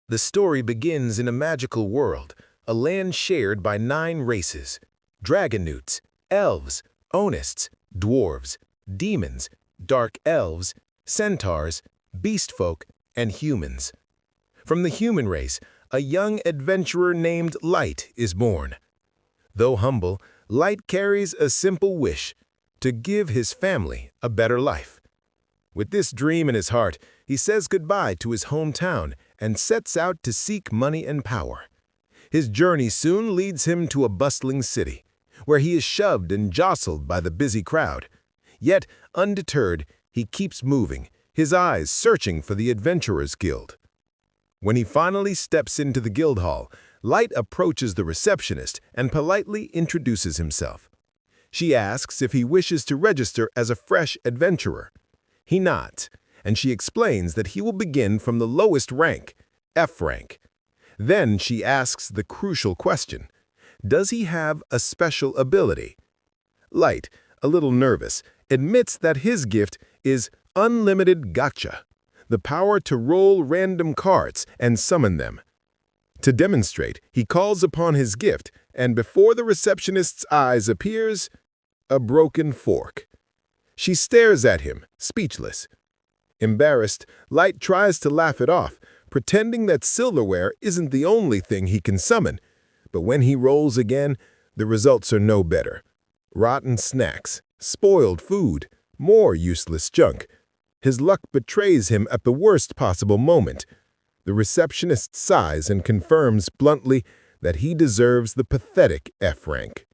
The story begins in a magical world, a land shared by 9 races: dragonutes, elves, onists, dwarves, demons, dark elves, centaurs, beastfolk, and humans. From the human race, a young adventurer named Light is born. Though humble, Light carries a simple wish: to give his family a better life. With this dream in his heart, he says goodbye to his hometown and sets out to seek money and power. His journey soon leads him to a bustling city, where he is shoved and jostled by the busy crowd. Yet, undeterred, he keeps moving, his eyes searching for the Adventurers Guild. When he finally steps into the guild hall, Light approaches the receptionist and politely introduces himself. She asks if he wishes to register as a fresh adventurer. He nods, and she explains that he will begin from the lowest rank, F rank. Then she asks the crucial question: does he have a special ability? Light, a little nervous, admits that his gift is Unlimited Gacha, the power to roll random cards and summon them. To demonstrate, he calls upon his gift, and before the receptionist's eyes appears a broken fork. She stares at him, speechless. Embarrassed, Light tries to laugh it off, pretending that silverware isn't the only thing he can summon. But when he rolls again, the results are no better. Rotten snacks, spoiled food, more useless junk. His luck betrays him at the worst possible moment. The receptionist sighs and confirms bluntly that he deserves the pathetic F rank.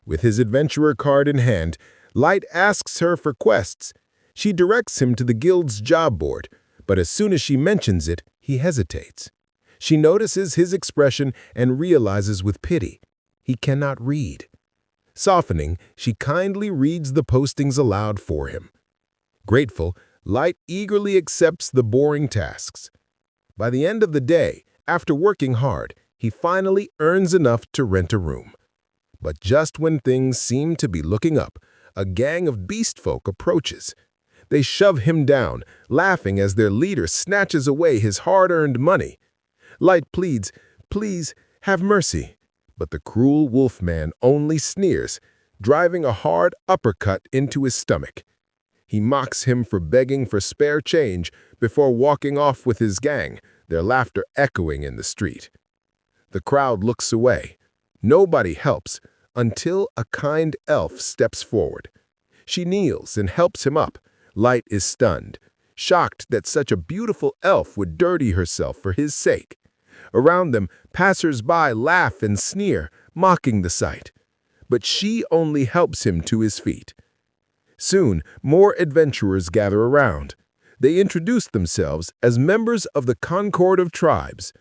With his adventurer card in hand, Light asks her for quests. She directs him to the guild's job board, but as soon as she mentions it, he hesitates. She notices his expression and realizes with pity he cannot read. Softening, she kindly reads the postings aloud for him. Grateful, Light eagerly accepts the boring tasks. By the end of the day, after working hard, he finally earns enough to rent a room. But just when things seem to be looking up, a gang of beastfolk approaches. They shove him down, laughing as their leader snatches away his hard-earned money. Light pleads, "Please, have mercy." But the cruel wolfman only sneers, driving a hard uppercut into his stomach. He mocks him for begging for spare change before walking off with his gang, their laughter echoing in the street. The crowd looks away. Nobody helps until a kind elf steps forward. She kneels and helps him up. Light is stunned, shocked that such a beautiful elf would dirty herself for his sake. Around them, passers-by laugh and sneer, mocking the sight. But she only helps him to his feet. Soon, more adventurers gather around. They introduce themselves as members of the Concord of Tribes,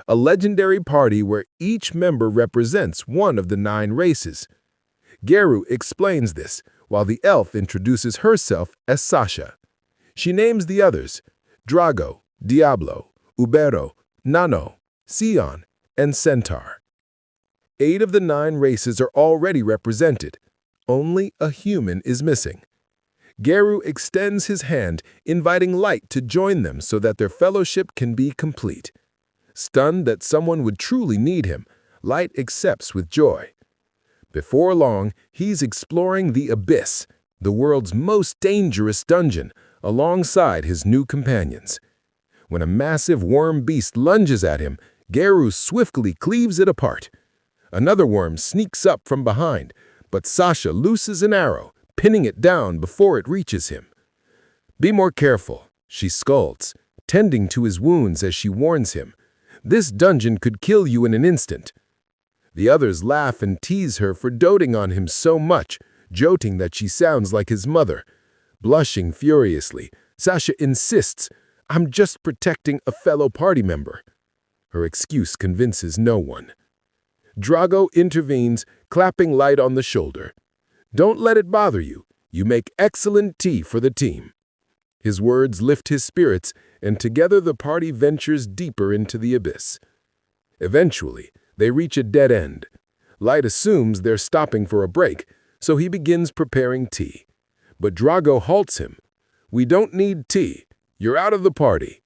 a legendary party where each member represents one of the 9 races. Geru explains this, while the elf introduces herself as Sasha. She names the others: Drago, Diablo, Ubero, Nano, Sion, and Centaur. 8 of the 9 races are already represented. Only a human is missing. Geru extends his hand, inviting Light to join them so that their fellowship can be complete. Stunned that someone would truly need him, Light accepts with joy. Before long, he's exploring the Abyss, the world's most dangerous dungeon, alongside his new companions. When a massive worm beast lunges at him, Geru swiftly cleaves it apart. Another worm sneaks up from behind, but Sasha looses an arrow, pinning it down before it reaches him. "Be more careful," she scolds, tending to his wounds as she warns him. "This dungeon could kill you in an instant." The others laugh and tease her for doting on him so much, joking that she sounds like his mother. Blushing furiously, Sasha insists, "I'm just protecting a fellow party member." Her excuse convinces no one. Drago intervenes, clapping Light on the shoulder. "Don't let it bother you. You make excellent tea for the team." His words lift his spirits, and together the party ventures deeper into the abyss. Eventually, they reach a dead end. Light assumes they're stopping for a break, so he begins preparing tea. But Drago halts him. "We don't need tea. You're out of the party."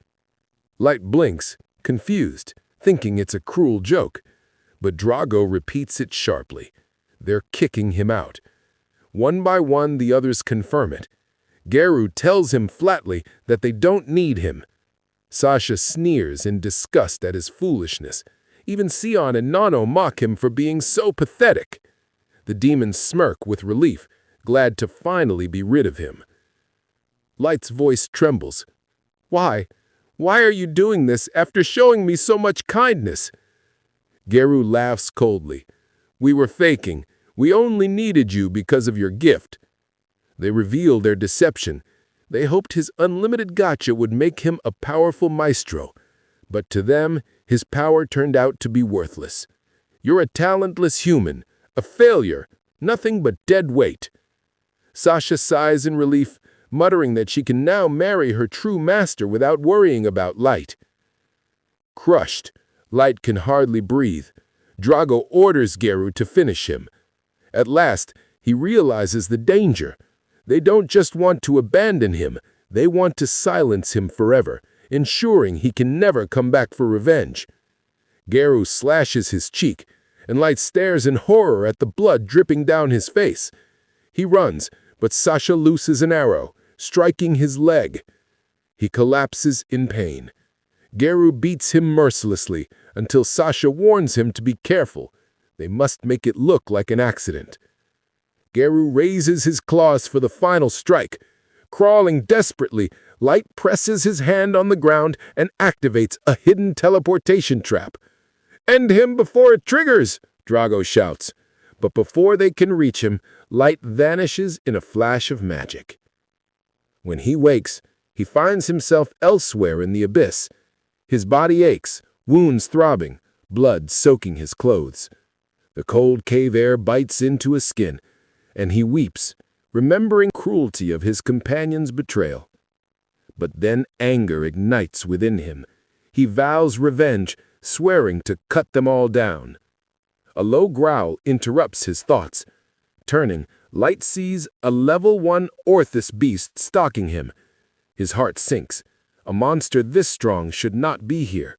Light blinks, confused, thinking it's a cruel joke. But Drago repeats it sharply. They're kicking him out. One by one, the others confirm it. Geru tells him flatly that they don't need him. Sasha sneers in disgust at his foolishness. Even Sion and Nano mock him for being so pathetic. The demons smirk with relief, glad to finally be rid of him. Light's voice trembles. Why? Why are you doing this after showing me so much kindness? Geru laughs coldly. We were faking. We only needed you because of your gift. They reveal their deception. They hoped his unlimited gacha would make him a powerful maestro. But to them, his power turned out to be worthless. You're a talentless human, a failure, nothing but dead weight. Sasha sighs in relief, muttering that she can now marry her true master without worrying about Light. Crushed, Light can hardly breathe. Drago orders Geru to finish him. At last, he realizes the danger. They don't just want to abandon him, they want to silence him forever, ensuring he can never come back for revenge. Geru slashes his cheek, and Light stares in horror at the blood dripping down his face. He runs, but Sasha looses an arrow, striking his leg. He collapses in pain. Geru beats him mercilessly until Sasha warns him to be careful. They must make it look like an accident. Geru raises his claws for the final strike. Crawling desperately, Light presses his hand on the ground and activates a hidden teleportation trap. End him before it triggers, Drago shouts. But before they can reach him, Light vanishes in a flash of magic. When he wakes, he finds himself elsewhere in the abyss. His body aches, wounds throbbing, blood soaking his clothes. The cold cave air bites into his skin, and he weeps, remembering the cruelty of his companion's betrayal. But then anger ignites within him. He vows revenge, swearing to cut them all down. A low growl interrupts his thoughts. Turning, Light sees a level 1 Orthus beast stalking him. His heart sinks. A monster this strong should not be here.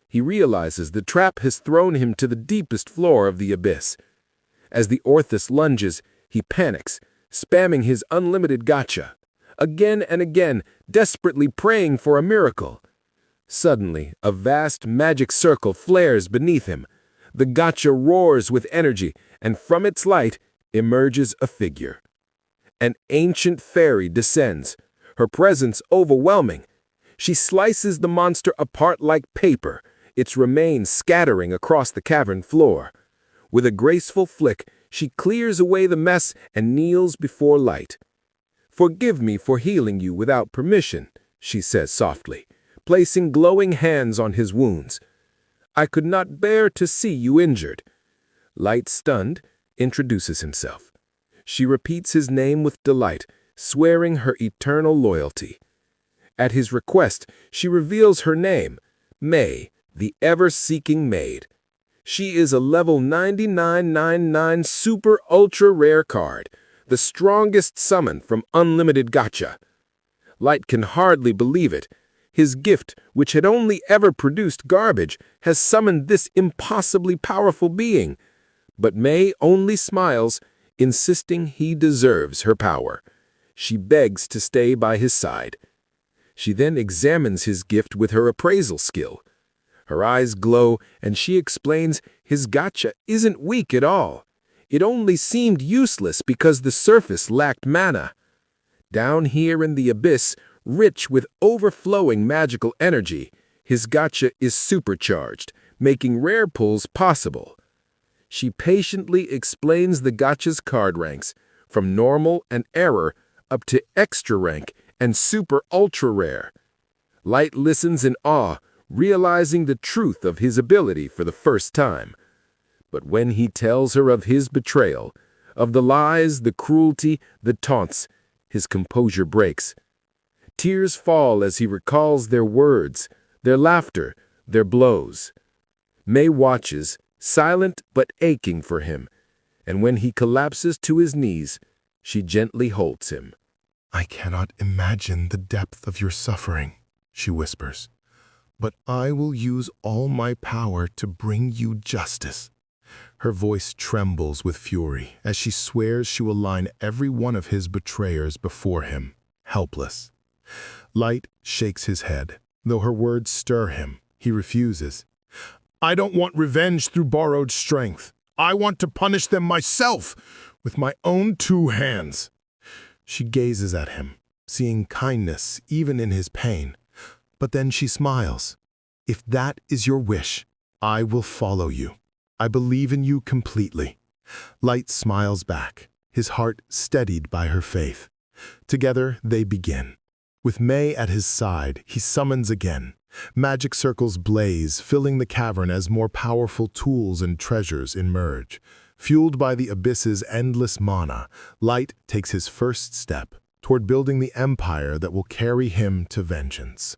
He realizes the trap has thrown him to the deepest floor of the abyss. As the Orthus lunges, he panics, spamming his unlimited gacha. Again and again, desperately praying for a miracle. Suddenly, a vast magic circle flares beneath him. The gacha roars with energy, and from its light emerges a figure. An ancient fairy descends, her presence overwhelming. She slices the monster apart like paper, its remains scattering across the cavern floor. With a graceful flick, she clears away the mess and kneels before Light. Forgive me for healing you without permission, she says softly, placing glowing hands on his wounds. I could not bear to see you injured. Light, stunned, introduces himself. She repeats his name with delight, swearing her eternal loyalty. At his request, she reveals her name, May, the ever-seeking maid. She is a level 9999 super ultra rare card, the strongest summon from Unlimited Gacha. Light can hardly believe it. His gift, which had only ever produced garbage, has summoned this impossibly powerful being. But May only smiles, insisting he deserves her power. She begs to stay by his side. She then examines his gift with her appraisal skill. Her eyes glow, and she explains his gacha isn't weak at all. It only seemed useless because the surface lacked mana. Down here in the abyss, rich with overflowing magical energy, his gacha is supercharged, making rare pulls possible. She patiently explains the gacha's card ranks, from normal and error up to extra rank and super ultra rare. Light listens in awe, realizing the truth of his ability for the first time. But when he tells her of his betrayal, of the lies, the cruelty, the taunts, his composure breaks. Tears fall as he recalls their words, their laughter, their blows. May watches, silent but aching for him, and when he collapses to his knees, she gently holds him. I cannot imagine the depth of your suffering, she whispers. but I will use all my power to bring you justice." Her voice trembles with fury as she swears she will line every one of his betrayers before him, helpless. Light shakes his head. Though her words stir him, he refuses. "I don't want revenge through borrowed strength. I want to punish them myself, with my own 2 hands." She gazes at him, seeing kindness even in his pain. But then she smiles. "If that is your wish, I will follow you. I believe in you completely." Light smiles back, his heart steadied by her faith. Together they begin. With May at his side, he summons again. Magic circles blaze, filling the cavern as more powerful tools and treasures emerge. Fueled by the abyss's endless mana, Light takes his first step toward building the empire that will carry him to vengeance.